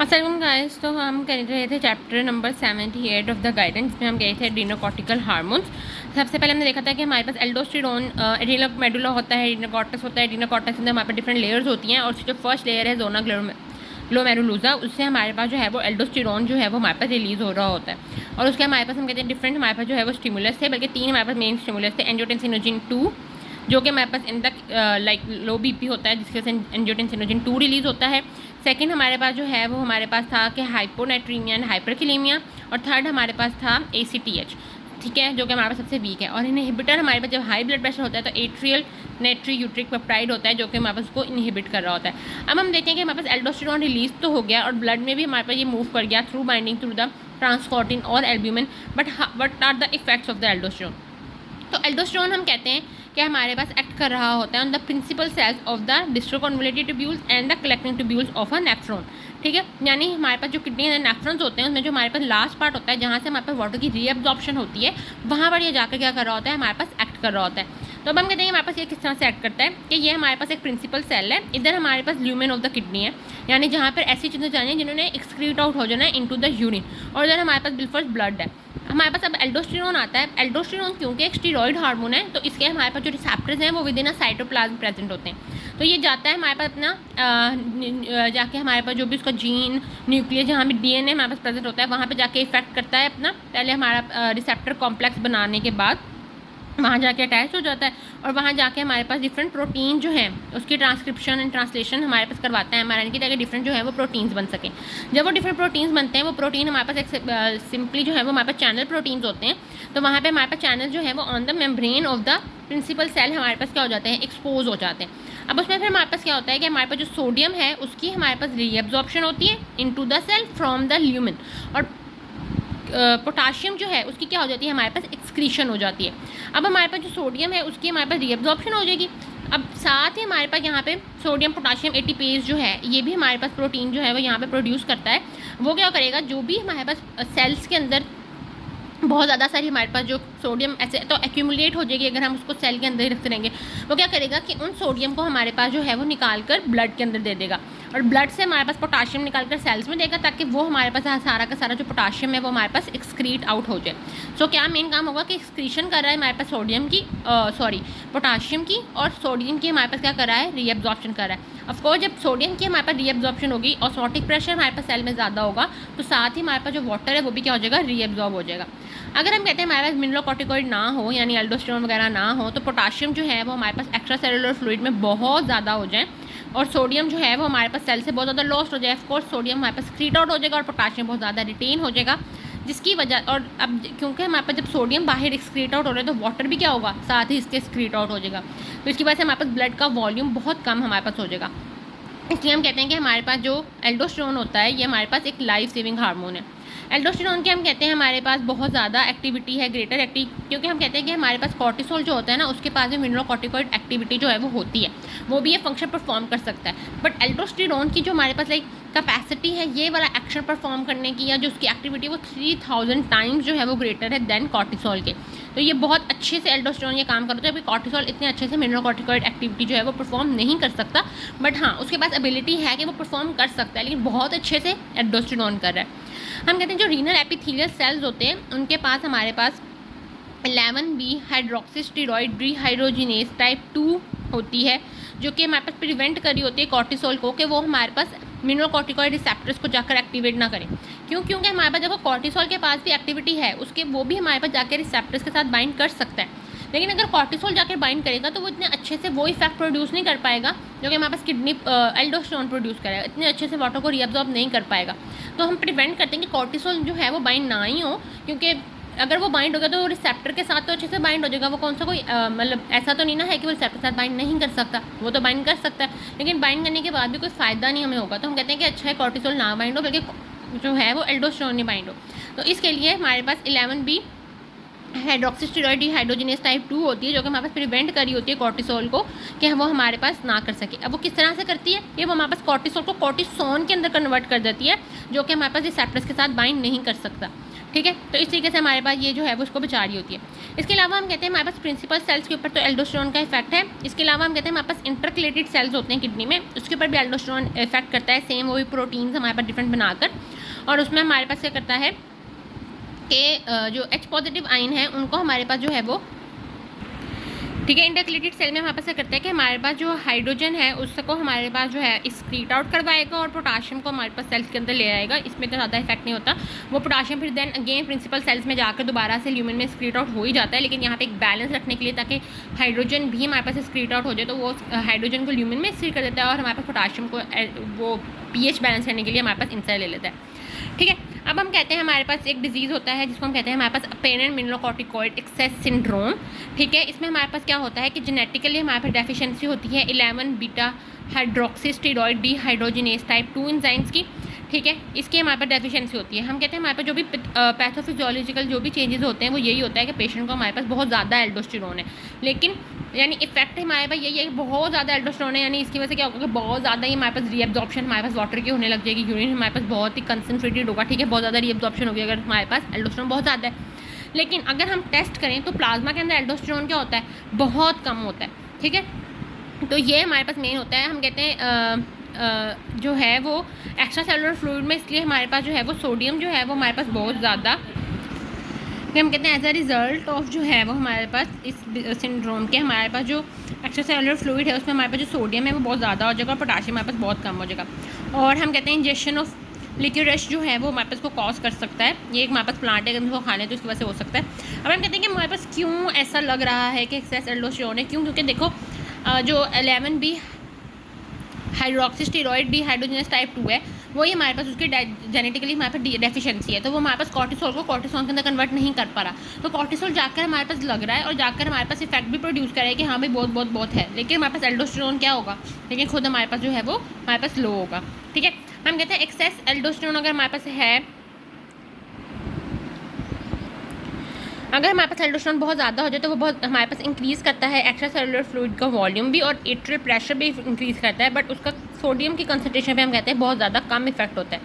अस्सलाम गाइस, तो हम कर रहे थे chapter number 78 of the guidance, जिसमें हम गए थे एड्रीनोकॉर्टिकल हार्मोन्स। सबसे पहले हमने देखा था कि हमारे पास एल्डोस्टेरोन, एड्रीनल मेडुला होता है, एड्रीनोकॉर्टेक्स होता है। एड्रीनोकॉर्टेक्स के अंदर हमारे पास डिफरेंट लेयर्स होती हैं, और उसकी जो फर्स्ट लेयर है जोना ग्लोमेरुलोसा, उससे हमारे पास जो है वो एल्डोस्टेरोन जो है वो हमारे पास रिलीज़ हो रहा होता है। और उसके हमारे पास हम कहते हैं डिफरेंट हमारे पास जो है वो स्टिमुलस थे, बल्कि 3 हमारे पास मेन स्टिमुलस थे। एंजियोटेंसिनोजिन 2, जो कि हमारे पास इन तक लाइक लो बीपी होता है, जिसके से एंजियोटेंसिनोजिन 2 रिलीज़ होता है। सेकंड हमारे पास जो है वो हमारे पास था कि हाइपोनेट्रीमिया एंड हाइपरकिलेमिया, और थर्ड हमारे पास था ACTH, ठीक है, जो कि हमारे पास सबसे वीक है। और इनहिबिटर हमारे पास जब हाई ब्लड प्रेशर होता है तो एट्रियल नेट्री यूट्रिक पेप्टाइड होता है, जो कि हमारे पास उसको इनहिबिट कर रहा होता है। अब हम देखते हैं कि हमारे पास एल्डोस्टेरोन रिलीज तो हो गया और ब्लड में भी हमारे पास ये मूव कर गया through binding through the transcortin और albumin, but what are the effects of the aldosterone? तो एल्डोस्टेरोन हम कहते हैं कि हमारे पास एक्ट कर रहा होता है on the principal cells of the distal convoluted tubules and the collecting tubules of a nephron, ठीक है। यानी हमारे पास जो किडनी है नेफ्रॉन्स होते हैं, उसमें जो हमारे पास लास्ट पार्ट होता है जहाँ से हमारे पास वाटर की रीअब्जॉर्प्शन होती है, वहाँ पर ये जाकर क्या कर रहा होता है, हमारे पास एक्ट कर रहा होता है। तो अब हम कहते हैं हमारे पास ये किस तरह से एक्ट करता है कि ये हमारे पास एक प्रिंसिपल सेल है, इधर हमारे पास ल्यूमेन ऑफ द किडनी है, यानी जहाँ पर ऐसी चीज़ें जानी है जिन्होंने एक्सक्रीट आउट हो जाना है इनटू द यूरिन, और इधर हमारे पास बिल्कुल ब्लड है। हमारे पास अब एल्डोस्टेरोन आता है। एल्डोस्टेरोन क्योंकि एक स्टीरॉयड हार्मोन है, तो इसके हमारे पास जो रिसेप्टर्स हैं वो with in a cytoplasm present होते हैं। तो ये जाता है हमारे पास अपना जाके हमारे पास जो भी उसका जीन न्यूक्लियस जहाँ भी DNA हमारे पास प्रेजेंट होता है वहाँ पे जाके इफेक्ट करता है अपना, पहले हमारा रिसेप्टर कॉम्प्लेक्स बनाने के बाद वहाँ जाके अटैच हो जाता है, और वहाँ जाके हमारे पास डिफरेंट प्रोटीन जो हैं उसकी ट्रांसक्रिप्शन एंड ट्रांसलेशन हमारे पास करवाता है mRNA की, ताकि डिफरेंट जो है वो प्रोटीन्स बन सकें। जब वो डिफरेंट प्रोटीन्स बनते हैं, वो प्रोटीन हमारे पास एक सिंपली जो है वो हमारे पास चैनल प्रोटीन्स होते हैं। तो वहाँ पे हमारे पास चैनल जो है वो on the membrane of the principal cell हमारे पास क्या हो जाते हैं, एक्सपोज हो जाते हैं। अब उसमें फिर हमारे पास क्या होता है कि हमारे पास जो सोडियम है उसकी हमारे पास रीअब्जॉर्प्शन होती है into the cell from the lumen, और पोटाशियम जो है उसकी क्या हो जाती है, हमारे पास एक्सक्रीशन हो जाती है। अब हमारे पास जो सोडियम है उसकी हमारे पास रीअब्जॉर्प्शन हो जाएगी। अब साथ ही हमारे पास यहाँ पे सोडियम पोटाशियम ATPase जो है ये भी हमारे पास प्रोटीन जो है वो यहाँ पे प्रोड्यूस करता है। वो क्या करेगा, जो भी हमारे पास सेल्स के अंदर बहुत ज़्यादा सारी हमारे पास जो सोडियम ऐसे तो एक्यूमुलेट हो जाएगी अगर हम उसको सेल के अंदर ही रखते रहेंगे, वो क्या करेगा कि उन सोडियम को हमारे पास जो है वो निकाल कर ब्लड के अंदर दे देगा, और ब्लड से हमारे पास पोटाशियम निकाल कर सेल्स में देगा, ताकि वो हमारे पास सारा का सारा जो पोटाशियम है वो हमारे पास एक्सक्रीट आउट हो जाए। सो क्या मेन काम होगा कि एक्सक्रीशन कर रहा है हमारे पास सोडियम की पोटाशियम की, और सोडियम की हमारे पास क्या कर रहा है, रीअब्जॉर्प्शन कर रहा है। ऑफकोर्स जब सोडियम की हमारे पास रीअब्जॉर्प्शन होगी, ऑस्मोटिक प्रेशर हमारे पास सेल में ज़्यादा होगा, तो साथ ही हमारे पास जो वाटर है वो भी क्या हो जाएगा, रीअब्जॉर्ब हो जाएगा। अगर हम कहते हैं हमारे पास मिनरलोकॉर्टिकॉइड ना हो, यानी एल्डोस्टेरोन वगैरह ना हो, तो पोटाशियम जो है वो हमारे पास एक्स्ट्रा सेलुलर फ्लूइड में बहुत ज़्यादा हो जाए, और सोडियम जो है वो हमारे पास सेल से बहुत ज़्यादा लॉस्ट हो जाए। ऑफकोर्स सोडियम हमारे पास एक्सक्रीट आउट हो जाएगा और पोटाशियम बहुत ज़्यादा रिटेन हो जाएगा, जिसकी वजह, और अब क्योंकि हमारे पास जब सोडियम बाहर एक्सक्रीट आउट हो रहा है तो वाटर भी क्या होगा, साथ ही इसके एक्सक्रीट आउट हो जाएगा। तो इसकी वजह से हमारे पास ब्लड का वॉल्यूम बहुत कम हमारे पास हो जाएगा। इसलिए हम कहते हैं कि हमारे पास जो एल्डोस्टेरोन होता है ये हमारे पास एक लाइफ सेविंग हार्मोन है। एल्डोस्टेरोन के हम कहते हैं हमारे पास बहुत ज़्यादा एक्टिविटी है, ग्रेटर क्योंकि हम कहते हैं कि हमारे पास कॉर्टिसोल जो होता है ना, उसके पास भी मिनरलोकॉर्टिकॉइड एक्टिविटी जो है वो होती है, वो भी ये फंक्शन परफॉर्म कर सकता है। बट एल्डोस्टेरोन की जो हमारे पास लाइक कैपेसिटी है ये वाला एक्शन परफॉर्म करने की, या जो उसकी एक्टिविटी वो 3000 टाइम्स जो है वो ग्रेटर है देन कॉर्टिसोल के। तो ये बहुत अच्छे से एल्डोस्टेरोन ये काम करता है, अभी कॉर्टिसोल इतने अच्छे से मिनरलोकॉर्टिकॉइड एक्टिविटी जो है वो परफॉर्म नहीं कर सकता, बट हाँ उसके पास एबिलिटी है कि वो परफॉर्म कर सकता है, लेकिन बहुत अच्छे से एल्डोस्टेरोन कर रहा है। हम कहते हैं जो रीनल एपिथेलियल सेल्स होते हैं उनके पास हमारे पास 11B हाइड्रोक्सीस्टेरॉइड डिहाइड्रोजिनेज टाइप 2 होती है, जो कि हमारे पास प्रिवेंट करी होती है कॉर्टिसोल को कि वो हमारे पास मिनरलोकॉर्टिकॉइड रिसेप्टर्स को जाकर एक्टिवेट ना करें। क्योंकि हमारे पास देखो कॉर्टिसोल के पास भी एक्टिविटी है, उसके वो भी हमारे पास जाकर रिसेप्टर्स के साथ बाइंड कर सकता है, लेकिन अगर कॉर्टिसोल जाकर बाइंड करेगा तो वो इतने अच्छे से वो इफेक्ट प्रोड्यूस नहीं कर पाएगा जो कि हमारे पास किडनी एल्डोस्टेरोन प्रोड्यूस करेगा, इतने अच्छे से वाटर को रीअब्जॉर्ब नहीं कर पाएगा। तो हम प्रिवेंट करते हैं कि कॉर्टिसोल जो है वो बाइंड ना ही हो, क्योंकि अगर वो बाइंड होगा तो रिसेप्टर के साथ तो अच्छे से बाइंड हो जाएगा। वो कौन सा कोई मतलब ऐसा तो नहीं ना है कि वो रिसेप्टर के साथ बाइंड नहीं कर सकता, वो तो बाइंड कर सकता है, लेकिन बाइंड करने के बाद भी कोई फ़ायदा नहीं हमें होगा। तो हम कहते हैं कि अच्छा है कॉर्टिसोल ना बाइंड हो, बल्कि जो है वो एल्डोस्टेरोन नहीं बाइंड हो। तो इसके लिए हमारे पास 11B हाइड्रोक्सीस्टेरॉइड डिहाइड्रोजिनेज टाइप 2 होती है, जो कि हमारे पास प्रिवेंट करी होती है कॉर्टिसोल को कि वो हमारे पास ना कर सके। अब वो किस तरह से करती है, ये वो हमारे पास कॉर्टिसोल को कॉर्टिसोन के अंदर कन्वर्ट कर देती है, जो कि हमारे पास रिसेप्टर्स के साथ बाइंड नहीं कर सकता, ठीक है। तो इस तरीके से हमारे पास ये जो है वो उसको बचा रही होती है। इसके अलावा हम कहते हैं हमारे पास प्रिंसिपल सेल्स के ऊपर तो एल्डोस्टेरोन का इफेक्ट है। इसके अलावा हम कहते हैं हमारे पास इंटरकलेटेड सेल्स होते हैं किडनी में, उसके ऊपर भी एल्डोस्टेरोन इफेक्ट करता है, सेम वही प्रोटीन्स हमारे पास डिफरेंट बनाकर, और उसमें हमारे पास क्या करता है कि जो H पॉजिटिव आयन है उनको हमारे पास जो है वो, ठीक है, इंटरकलेटेड सेल में हमारे पास क्या करता है कि हमारे पास जो हाइड्रोजन है उसको हमारे पास जो है एक्सक्रीट आउट करवाएगा और पोटाशियम को हमारे पास सेल्स के अंदर ले आएगा। इसमें तो ज़्यादा इफेक्ट नहीं होता। वो पोटाशियम फिर देन अगेन प्रिंसिपल सेल्स में जाकर दोबारा से ल्यूमेन में एक्सक्रीट आउट हो ही जाता है, लेकिन यहाँ पे एक बैलेंस रखने के लिए ताकि हाइड्रोजन भी हमारे पास एक्सक्रीट आउट हो जाए तो वो हाइड्रोजन को ल्यूमेन में एक्सक्रीट कर देता है और हमारे पास पोटाशियम को वो pH बैलेंस करने के लिए हमारे पास इनसाइड ले लेता है। ठीक है। अब हम कहते हैं हमारे पास एक डिजीज़ होता है जिसको हम कहते हैं हमारे पास अपेरेंट मिनरलोकॉर्टिकॉइड एक्सेस सिंड्रोम। ठीक है। इसमें हमारे पास क्या होता है कि जेनेटिकली हमारे पास डेफिशिएंसी होती है 11 बीटा हाइड्रोक्सीस्टेरॉइड डीहाइड्रोजिनेज टाइप 2 एंजाइम्स की। ठीक है। इसकी हमारे पास डेफिशिएंसी होती है। हम कहते हैं हमारे पास जो भी पैथोफिजियोलॉजिकल जो भी चेंजेस होते हैं वो यही होता है कि पेशेंट को हमारे पास बहुत ज़्यादा एल्डोस्टेरोन है, लेकिन यानी इफेक्ट हमारे पास यही है कि बहुत ज़्यादा एल्डोस्टेरोन है, यानी इसकी वजह से क्या होगा कि बहुत ज़्यादा ही हमारे पास रीअब्जॉर्प्शन हमारे पास वाटर की होने लग जाएगी, यूरिन हमारे पास बहुत ही कंसनट्रेटेड होगा। ठीक है। बहुत ज़्यादा रीअब्जॉर्प्शन होगी अगर हमारे पास एल्डोस्टेरोन बहुत ज़्यादा है। लेकिन अगर हम टेस्ट करें तो प्लाज्मा के अंदर एल्डोस्टेरोन क्या होता है, बहुत कम होता है। ठीक है। तो ये हमारे पास मेन होता है। हम कहते हैं जो है वो एक्स्ट्रा सेलुलर फ्लूइड में इसलिए हमारे पास जो है वो सोडियम जो है वो हमारे पास बहुत ज़्यादा, हम कहते हैं एज अ रिज़ल्ट ऑफ जो है वो हमारे पास इस सिंड्रोम के हमारे पास जो एक्स्ट्रा सेलुलर फ्लूइड है उसमें हमारे पास जो सोडियम है वो बहुत ज़्यादा हो जाएगा और पोटाशियम हमारे पास बहुत कम हो जाएगा। और हम कहते हैं इंजेक्शन ऑफ लिक्विड जो है वो हमारे पास को कॉज कर सकता है। ये एक हमारे पास प्लांट है, अगर इसको खा लें तो इसकी वजह से हो सकता है। अब हम कहते हैं कि हमारे पास क्यों ऐसा लग रहा है कि एक्सेस एल्डोस्टेरोन है, क्यों, क्योंकि देखो जो 11 बी हाइड्रोक्सीस्टेरॉइड डीहाइड्रोजिनेज टाइप 2 है वही हमारे पास उसकी जेनेटिकली हमारे पास डेफिशिएंसी है, तो वो हमारे पास कॉर्टिसोल को कॉर्टिसोन के अंदर कन्वर्ट नहीं कर पा रहा। तो कॉर्टिसोल जाकर हमारे पास लग रहा है और जाकर हमारे पास इफेक्ट भी प्रोड्यूस करे कि हाँ भाई बहुत बहुत बहुत है, लेकिन हमारे पास एल्डोस्टेरोन क्या होगा, लेकिन खुद हमारे पास जो है वो हमारे पास लो होगा। ठीक है। हम कहते हैं एक्सेस एल्डोस्टेरोन अगर हमारे पास है, अगर हमारे पास एल्डोस्टेरोन बहुत ज़्यादा हो जाए तो वो बहुत हमारे पास इंक्रीज़ करता है एक्स्ट्रा सेलुलर फ्लूइड का वॉल्यूम भी और एट्रियल प्रेशर भी इंक्रीज़ करता है, बट उसका सोडियम की कंसनट्रेशन पे हम कहते हैं बहुत ज़्यादा कम इफेक्ट होता है।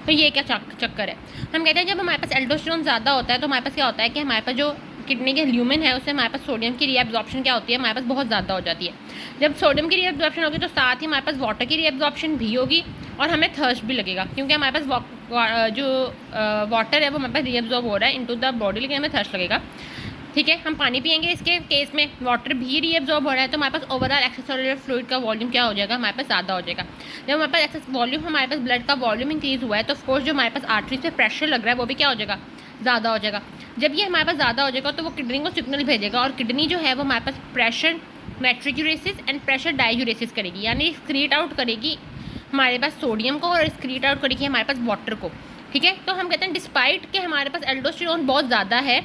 तो ये क्या चक्कर है। हम कहते हैं जब हमारे पास एल्डोस्टेरोन ज़्यादा होता है तो हमारे पास क्या होता है कि हमारे पास जो किडनी के ल्यूमेन है उससे हमारे पास सोडियम की रीअब्जॉर्प्शन क्या होती है, हमारे पास बहुत ज़्यादा हो जाती है। जब सोडियम की रीअब्जॉर्प्शन होगी तो साथ ही हमारे पास वाटर की रीअब्जॉर्प्शन भी होगी और हमें थर्स्ट भी लगेगा, क्योंकि हमारे पास जो वाटर है वो हमारे पास रीअब्जॉर्ब हो रहा है इनटू द बॉडी, लेकिन हमें थर्स्ट लगेगा। ठीक है। हम पानी पियेंगे, इसके केस में वाटर भी रीअब्जॉर्ब हो रहा है, तो हमारे पास ओवरऑल एक्स्ट्रासेलुलर फ्लूइड का वॉल्यूम क्या हो जाएगा, हमारे पास ज़्यादा हो जाएगा। जब हमारे पास एक्सेस वॉल्यूम, हमारे पास ब्लड का वॉल्यूम इंक्रीज़ हुआ है तो ऑफकोर्स जो हमारे पास आर्टरी से प्रेशर लग रहा है वो भी क्या हो जाएगा, ज़्यादा हो जाएगा। जब ये हमारे पास ज़्यादा हो जाएगा तो वो किडनी को सिग्नल भेजेगा और किडनी जो है वो हमारे पास प्रेशर मेट्रिक्यूरेसिस एंड प्रेशर डायूरेसिस करेगी, यानी एक्सक्रीट आउट करेगी हमारे पास सोडियम को और एक्सक्रीट आउट करेगी हमारे पास वाटर को। ठीक है। तो हम कहते हैं डिस्पाइट कि हमारे पास एल्डोस्टेरोन बहुत ज़्यादा है,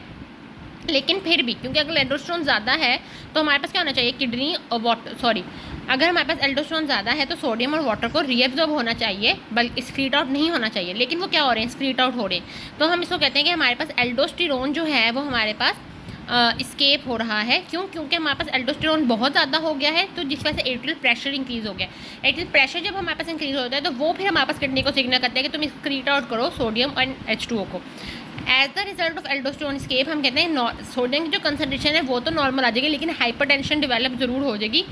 लेकिन फिर भी क्योंकि अगर एल्डोस्टेरोन ज़्यादा है तो हमारे पास क्या होना चाहिए, किडनी और वाटर अगर हमारे पास एल्डोस्टेरोन ज़्यादा है तो सोडियम और वाटर को रीअब्जॉर्ब होना चाहिए, बल्कि एक्सक्रीट आउट नहीं होना चाहिए, लेकिन वो क्या हो रहे हैं, एक्सक्रीट आउट हो रहे हैं। तो हम इसको कहते हैं कि हमारे पास एल्डोस्टेरोन जो है वो हमारे पास स्केप हो रहा है। क्यों, क्योंकि हमारे पास एल्डोस्टेरोन बहुत ज़्यादा हो गया है, तो जिस वजह से एट्रियल प्रेशर इंक्रीज़ हो गया। एट्रियल प्रेशर जब हमारे पास इंक्रीज़ होता है तो वो फिर हमारे पास किडनी को सिग्नल करता है कि तुम एक्सक्रीट आउट करो सोडियम एंड H2O को। As the result of aldosterone escape हम कहते हैं सोडियम की जो कंसनट्रेशन है वो तो नॉर्मल आ जाएगी, लेकिन हाइपरटेंशन डेवलप ज़रूर हो जाएगी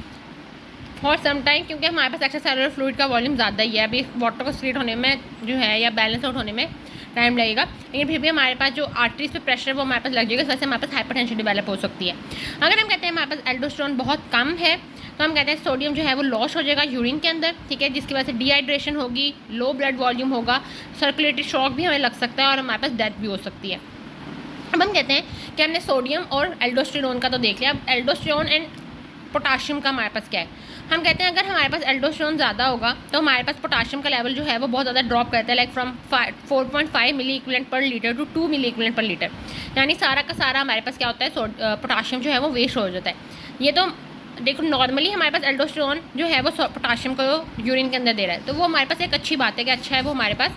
फॉर सम टाइम, क्योंकि हमारे पास एक्स्ट्रा सेलुलर फ्लूइड का वॉल्यूम ज़्यादा ही है। अभी वाटर को एक्सक्रीट होने में जो है या बैलेंस आउट होने में टाइम लगेगा, लेकिन फिर भी हमारे पास जो आर्टरीज पे प्रेशर वो हमारे पास लग जाएगा, इस वजह से हमारे पास हाइपरटेंशन डेवलप हो सकती है। अगर हम कहते हैं हमारे पास एल्डोस्टेरोन बहुत कम है तो हम कहते हैं सोडियम जो है वो लॉस हो जाएगा यूरिन के अंदर। ठीक है। जिसकी वजह से डिहाइड्रेशन होगी, लो ब्लड वॉल्यूम होगा, सर्कुलेटरी शॉक भी हमें लग सकता है और हमारे पास डेथ भी हो सकती है। अब हम कहते हैं कि हमने सोडियम और एल्डोस्टेरोन का तो देख लिया, अब एल्डोस्टेरोन एंड पोटाशियम का हमारे पास क्या है। हम कहते हैं अगर हमारे पास एल्डोस्टेरोन ज़्यादा होगा तो हमारे पास पोटाशियम का लेवल जो है वो बहुत ज़्यादा ड्रॉप करता है, like from 4.5 milliequivalent per litre to 2 milliequivalent per litre, यानी सारा का सारा हमारे पास क्या होता है, पोटाशियम जो है वो वेस्ट हो जाता है। ये तो देखो नॉर्मली हमारे पास एल्डोस्टेरोन जो है वो पोटाशियम को यूरिन के अंदर दे रहा है, तो वो हमारे पास एक अच्छी बात है कि अच्छा है वो हमारे पास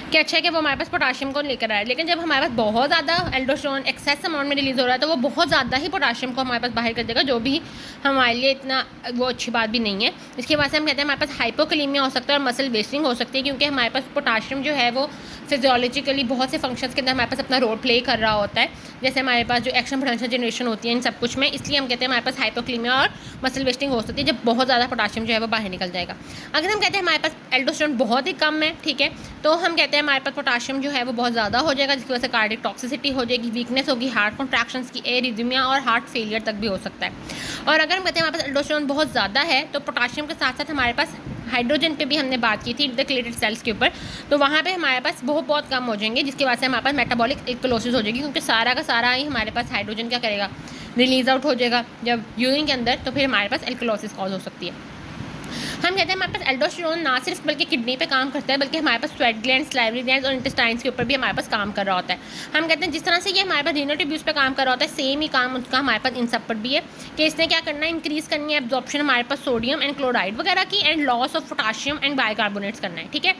कि अच्छा है कि वो हमारे पास पोटाशियम को लेकर आया, लेकिन जब हमारे पास बहुत ज़्यादा एल्डोस्टेरोन एक्सेस अमाउंट में रिलीज़ हो रहा है तो वो बहुत ज़्यादा ही पोटाशियम को हमारे पास बाहर कर देगा, जो भी हमारे लिए इतना वो अच्छी बात भी नहीं है। इसके बाद से हम कहते हैं हमारे पास हाइपोकलीमिया हो सकता है और मसल वेस्टिंग हो सकती है, क्योंकि हमारे पास पोटाशियम जो है वो फिजियोलॉजिकली बहुत से फंक्शंस के अंदर हमारे पास अपना रोल प्ले कर रहा होता है, जैसे हमारे पास जो एक्शन पोटेंशियल जनरेशन होती है इन सब कुछ में। इसलिए हम कहते हैं हमारे पास हाइपोक्लीमिया और मसल वेस्टिंग हो सकती है जब बहुत ज़्यादा पोटाशियम जो है वो बाहर निकल जाएगा। अगर हम कहते हैं हमारे पास एल्डोस्टेरोन बहुत ही कम है, ठीक है, तो हम कहते हैं हमारे पास पोटाशियम जो है वो बहुत ज़्यादा हो जाएगा, जिसकी वजह से कार्डियक टॉक्सिसिटी हो जाएगी, वीकनेस होगी, हार्ट कॉन्ट्रैक्शंस की, एरिथमिया और हार्ट फेलियर तक भी हो सकता है। और अगर हम कहते हैं हमारे पास एल्डोस्टेरोन बहुत ज़्यादा है तो पोटाशियम के साथ साथ हमारे पास हाइड्रोजन पे भी हमने बात की थी इंटरकलेटेड सेल्स के ऊपर, तो वहाँ पे हमारे पास बहुत कम हो जाएंगे, जिसकी वजह से हमारे पास मेटाबॉलिक एल्कलोसिस हो जाएगी, क्योंकि सारा का सारा ही हमारे पास हाइड्रोजन क्या करेगा, रिलीज आउट हो जाएगा जब यूरिन के अंदर, तो फिर हमारे पास एल्कलोसिस कॉज हो सकती है। हम कहते हैं हमारे पास एल्डोस्टेरोन ना सिर्फ बल्कि किडनी पे काम करता है, बल्कि हमारे पास स्वेट ग्लैंड, सलाइवरी ग्लैंड और इंटेस्टाइन्स के ऊपर भी हमारे पास काम कर रहा होता है। हम कहते हैं जिस तरह से ये हमारे पास रीनल ट्यूब्यूल्स पे काम कर रहा होता है, सेम ही काम उसका हमारे पास इन सब पर भी है कि इसने क्या करना है, इंक्रीज़ करनी है एब्जॉर्प्शन हमारे पास सोडियम एंड क्लोराइड वगैरह की, and loss of potassium and bicarbonates करना है, ठीक है।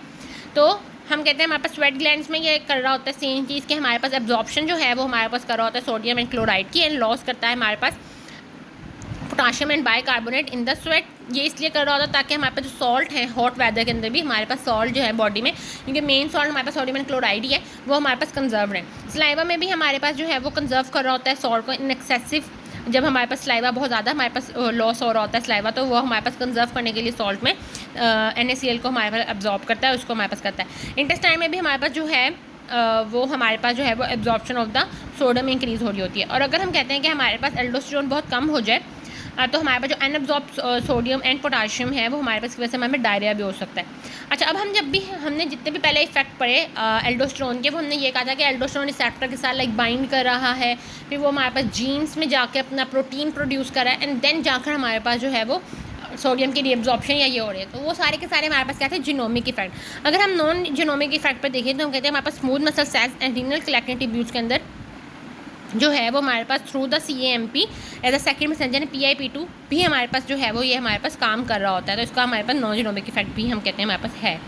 तो हम कहते हैं हमारे पास स्वेट ग्लैंड्स में ये कर रहा होता है सेम चीज़ कि हमारे पास एब्जॉर्प्शन जो है वो हमारे पास कर रहा होता है सोडियम एंड क्लोराइड की, एंड लॉस करता है हमारे पास potassium and bicarbonate in the sweat. ये इसलिए कर रहा होता है ताकि हमारे पास जो सॉल्ट है हॉट वेदर के अंदर भी हमारे पास सॉल्ट जो है बॉडी में, क्योंकि मेन सॉल्ट हमारे पास सोडियम एंड क्लोराइड ही है, वो हमारे पास कंजर्व है। स्लाइवा में भी हमारे पास जो है वो कंजर्व कर रहा होता है सॉल्ट को इन एक्सेसिव, जब हमारे पास स्लाइवा बहुत ज़्यादा हमारे पास लॉस हो रहा होता है स्लाइवा, तो वो हमारे पास कंजर्व करने के लिए सॉल्ट में NaCl को हमारे पास एब्जॉर्ब करता है, उसको हमारे पास करता है। इंटेस्टाइन में भी हमारे पास जो है वो हमारे पास जो है वो absorption of the sodium increase हो रही होती है। और अगर हम कहते हैं कि हमारे पास एल्डोस्टेरोन बहुत कम हो जाए तो हमारे पास जो अनएब्जॉर्ब सोडियम एंड पोटाशियम है वो हमारे पास की वजह से हमें डायरिया भी हो सकता है। अच्छा, अब हम जब भी हमने जितने भी पहले इफेक्ट पढ़े एल्डोस्टेरोन के, वो हमने ये कहा था कि एल्डोस्टेरोन रिसेप्टर के साथ लाइक बाइंड कर रहा है, फिर वो हमारे पास जीन्स में जाकर अपना प्रोटीन प्रोड्यूस कर रहा है, एंड देन जाकर हमारे पास जो है वो सोडियम की रीअब्जॉर्प्शन या ये हो रही है। तो वो सारे के सारे हमारे पास क्या थे, जीनोमिक इफेक्ट। अगर हम नॉन जीनोमिक इफेक्ट पर देखें तो हम कहते हैं हमारे पास smooth muscle cells and renal collecting tubules के अंदर जो है वो हमारे पास through the CAMP as a second messenger PIP2 भी हमारे पास जो है वो ये हमारे पास काम कर रहा होता है, तो इसका हमारे पास नॉन जीनोमिक इफेक्ट भी हम कहते हैं हमारे पास है।